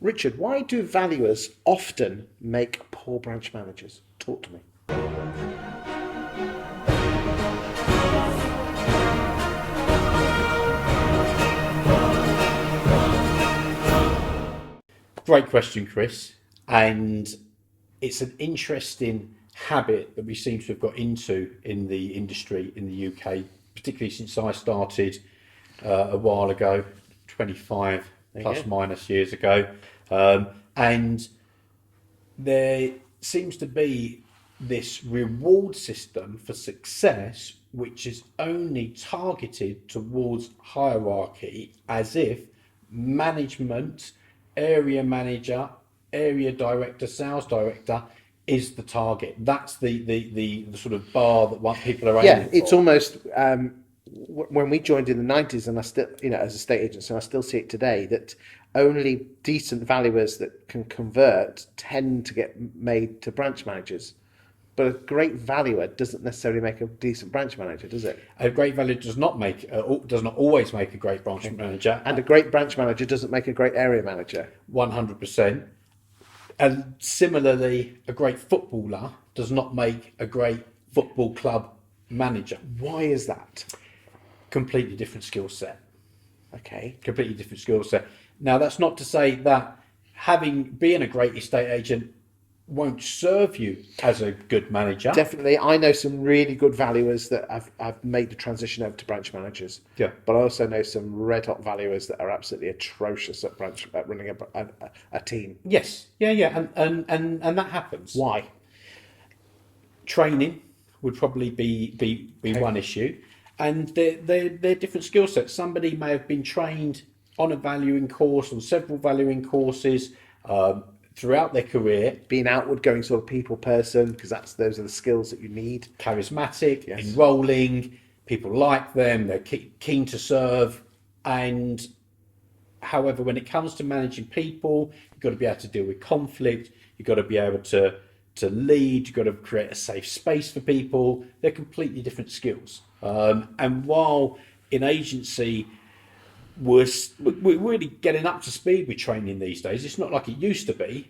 Richard, why do valuers often make poor branch managers? Talk to me. Great question, Chris. And it's an interesting habit that we seem to have got into in the industry in the UK, particularly since I started a while ago, 25 plus minus years ago. And there seems to be this reward system for success which is only targeted towards hierarchy, as if management, area manager, area director, sales director is the target. That's the sort of bar that what people are Yeah, aiming it's for. almost when we joined in the 90s, and I still, as estate agents, and I still see it today, that only decent valuers that can convert tend to get made to branch managers. But a great valuer doesn't necessarily make a decent branch manager, does it? A great value does not always make a great branch manager. And a great branch manager doesn't make a great area manager. 100%. And similarly, a great footballer does not make a great football club manager. Why is that? Completely different skill set. Okay. Completely different skill set. Now, that's not to say that being a great estate agent won't serve you as a good manager. Definitely, I know some really good valuers that have made the transition over to branch managers. Yeah. But I also know some red hot valuers that are absolutely atrocious at running a team. Yes, yeah, and that happens. Why? Training would probably be one issue, and they're different skill sets. Somebody may have been trained on a valuing course, on several valuing courses, throughout their career. Being outward going sort of people person, because those are the skills that you need. Charismatic, Yes. enrolling, people like them, they're keen to serve. And however, when it comes to managing people, you've got to be able to deal with conflict, you've got to be able to lead, you've got to create a safe space for people. They're completely different skills. And while in agency, we're really getting up to speed with training these days. It's not like it used to be.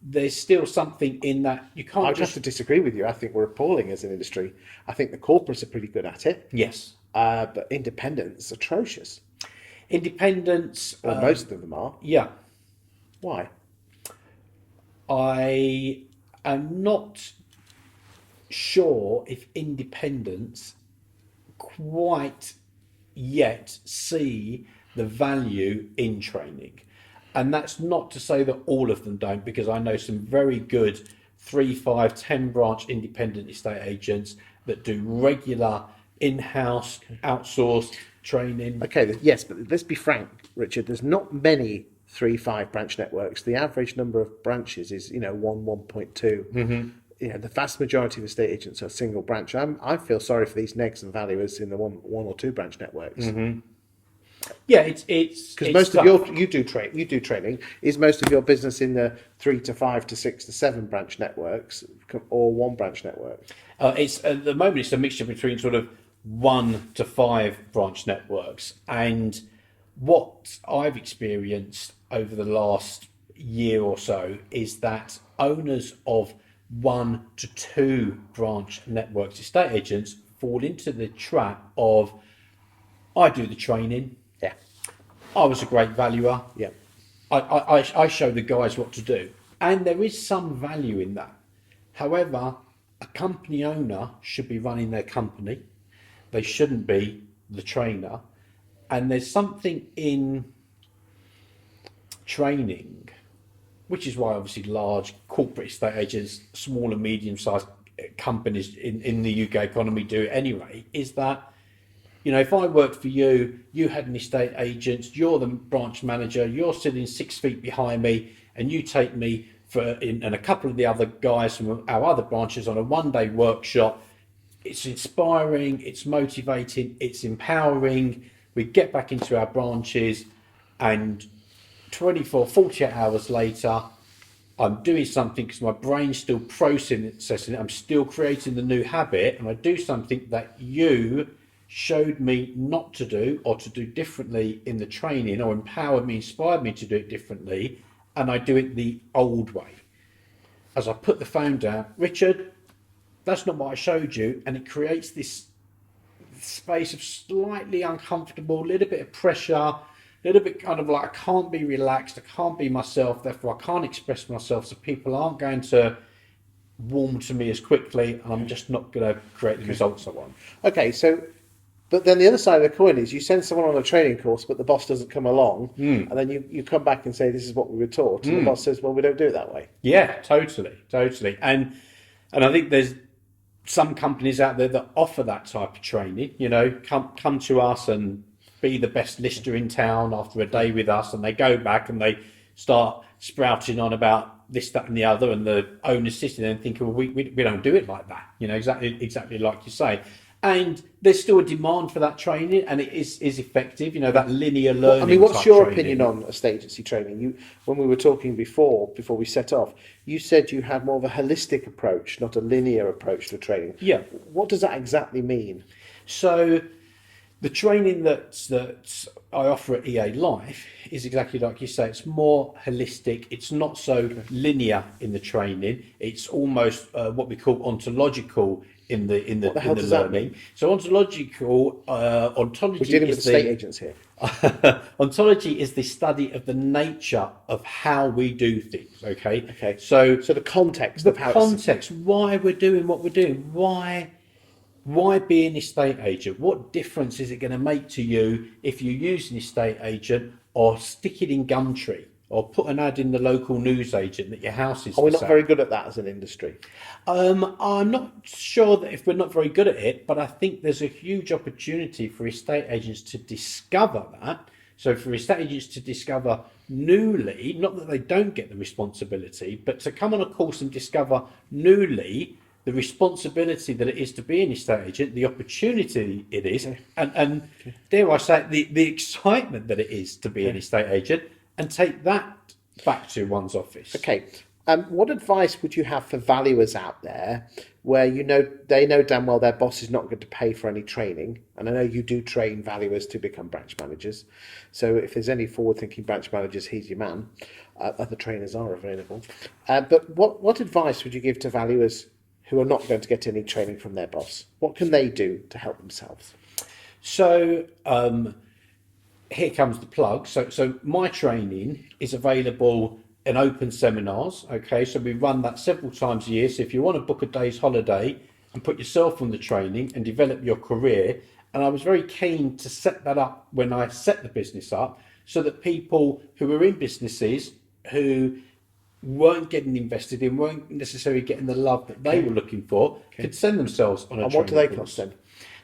There's still something in that you can't I'd have to disagree with you. I think we're appalling as an industry. I think the corporates are pretty good at it. Yes. But independents are atrocious. Independence. Or most of them are. Yeah. Why? I am not sure if independents quite yet see the value in training. And that's not to say that all of them don't, because I know some very good 3, 5, 10 branch independent estate agents that do regular in-house outsourced training. Okay, yes, but let's be frank, Richard. There's not many 3-5 branch networks. The average number of branches is 1.2. Mm-hmm. The vast majority of estate agents are single branch. I feel sorry for these negs and valuers in the one or two branch networks. Mm-hmm. Yeah, it's because most tough. Of you do training. Is most of your business in the 3 to 5 to 6 to 7 branch networks or one branch network? It's at the moment it's a mixture between sort of 1 to 5 branch networks. And what I've experienced over the last year or so is that owners of 1 to 2 branch networks, estate agents, fall into the trap of, I do the training. Yeah. I was a great valuer. Yeah. I show the guys what to do. And there is some value in that. However, a company owner should be running their company. They shouldn't be the trainer. And there's something in training, which is why obviously large corporate estate agents, small and medium-sized companies in the UK economy do it anyway, is that, if I worked for you, you had an estate agent, you're the branch manager, you're sitting 6 feet behind me, and you take me and a couple of the other guys from our other branches on a one-day workshop. It's inspiring, it's motivating, it's empowering. We get back into our branches, and 24, 48 hours later, I'm doing something because my brain's still processing it. I'm still creating the new habit, and I do something that you showed me not to do or to do differently in the training, or empowered me, inspired me to do it differently. and I do it the old way. As I put the phone down, Richard, that's not what I showed you, and it creates this space of slightly uncomfortable, a little bit of pressure, a little bit kind of like I can't be relaxed, I can't be myself, therefore I can't express myself, so people aren't going to warm to me as quickly, and I'm just not going to create the results I want. Okay, so, but then the other side of the coin is you send someone on a training course, but the boss doesn't come along, and then you come back and say, this is what we were taught, and the boss says, well, we don't do it that way. Yeah, totally. And I think there's some companies out there that offer that type of training. You know, come to us and be the best lister in town after a day with us, and they go back and they start sprouting on about this, that, and the other, and the owner's sitting there and thinking, well, we don't do it like that. You know, exactly like you say. And there's still a demand for that training, and it is effective. You know, that linear learning. I mean, what's your training. opinion on estate agency training? When we were talking before we set off, you said you had more of a holistic approach, not a linear approach to training. Yeah. What does that exactly mean? So, the training that I offer at EA Life is exactly like you say. It's more holistic. It's not so linear in the training. It's almost what we call ontological in the learning. So ontological ontology. We're dealing with is estate agents here. Ontology is the study of the nature of how we do things. Okay. Okay. So the context the of how context, why we're doing what we're doing, why be an estate agent? What difference is it going to make to you if you use an estate agent or stick it in Gumtree or put an ad in the local newsagent that your house is Are we for not sale? very good at that as an industry? I'm not sure that if we're not very good at it, but I think there's a huge opportunity for estate agents to discover that. So for estate agents to discover newly, not that they don't get the responsibility, but to come on a course and discover newly the responsibility that it is to be an estate agent, the opportunity it is, and dare I say it, the excitement that it is to be an estate agent, and take that back to one's office. Okay. What advice would you have for valuers out there where they know damn well their boss is not going to pay for any training? And I know you do train valuers to become branch managers. So if there's any forward-thinking branch managers, he's your man. Other trainers are available. But what advice would you give to valuers who are not going to get any training from their boss? What can they do to help themselves? So here comes the plug. So my training is available in open seminars. Okay, so we run that several times a year. So if you want to book a day's holiday and put yourself on the training and develop your career, and I was very keen to set that up when I set the business up, so that people who are in businesses who weren't getting invested in, weren't necessarily getting the love that they were looking for, could send themselves on a training course. And what do they cost then?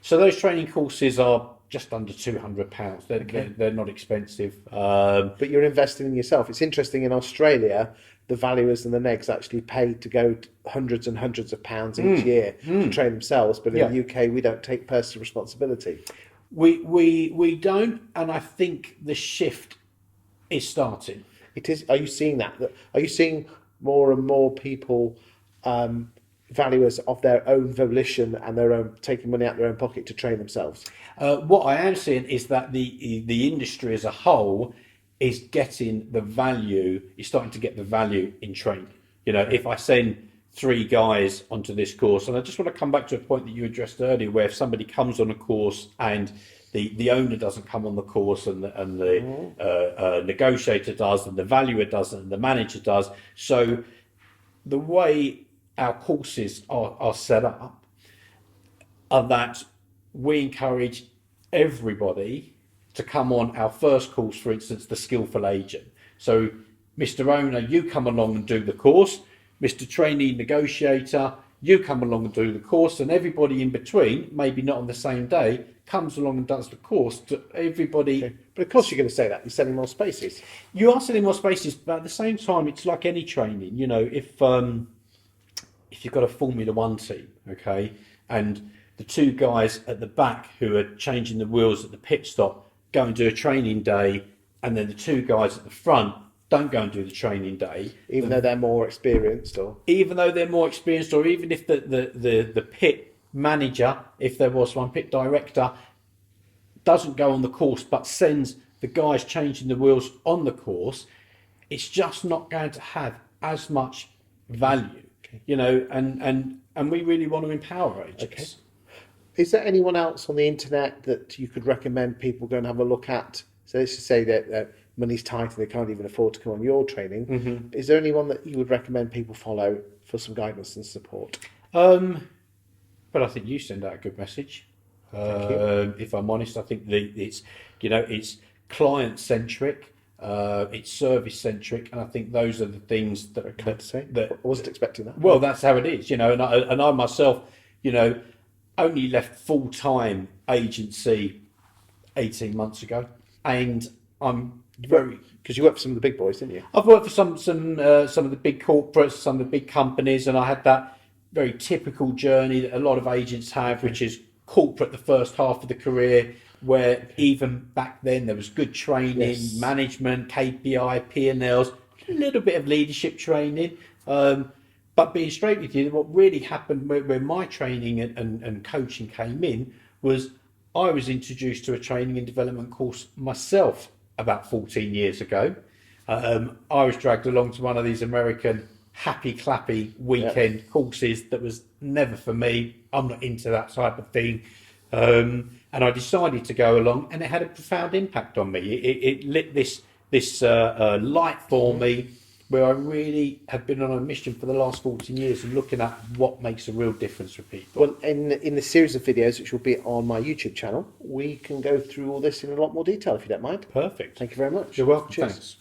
So those training courses are just under £200. They're not expensive. But you're investing in yourself. It's interesting, in Australia, the valuers and the negs actually pay to go hundreds and hundreds of pounds each year to train themselves. But in the UK, we don't take personal responsibility. We don't, and I think the shift is starting. It is. Are you seeing that? Are you seeing more and more people, valuers of their own volition and their own taking money out of their own pocket to train themselves? What I am seeing is that the industry as a whole is getting the value. Is starting to get the value in training. You know, if I send 3 guys onto this course, and I just want to come back to a point that you addressed earlier, where if somebody comes on a course and the owner doesn't come on the course, and the negotiator does, and the valuer does, and the manager does. So the way our courses are set up are that we encourage everybody to come on our first course, for instance, the skillful agent. So, Mr. Owner, you come along and do the course. Mr. Trainee Negotiator, you come along and do the course, and everybody in between, maybe not on the same day, comes along and does the course. To everybody. Okay. But of course you're going to say that. You're selling more spaces. You are selling more spaces, but at the same time, it's like any training. You know, if you've got a Formula One team, okay, and the 2 guys at the back who are changing the wheels at the pit stop go and do a training day, and then the 2 guys at the front don't go and do the training day, Even though they're more experienced, or even if the pit manager, if there was one, pit director, doesn't go on the course but sends the guys changing the wheels on the course, it's just not going to have as much value, and we really want to empower agents. Okay. Is there anyone else on the internet that you could recommend people go and have a look at? So let's just say that money's tight and they can't even afford to come on your training. Mm-hmm. Is there anyone that you would recommend people follow for some guidance and support? But I think you send out a good message. Thank you. If I'm honest, I think it's client centric, it's service centric, and I think those are the things that I wasn't expecting that. Well, that's how it is, and I myself, only left full-time agency 18 months ago, and I'm very... Because you worked for some of the big boys, didn't you? I've worked for some of the big corporates, some of the big companies, and I had that very typical journey that a lot of agents have, which is corporate the first half of the career, where even back then there was good training, Yes. management, KPI, P&Ls, a little bit of leadership training. But being straight with you, what really happened where my training and coaching came in was I was introduced to a training and development course myself about 14 years ago. I was dragged along to one of these American happy clappy weekend courses that was never for me. I'm not into that type of thing. And I decided to go along, and it had a profound impact on me. It lit this light for me, where I really have been on a mission for the last 14 years and looking at what makes a real difference for people. Well, in the series of videos, which will be on my YouTube channel, we can go through all this in a lot more detail, if you don't mind. Perfect. Thank you very much. You're welcome. Cheers. Thanks.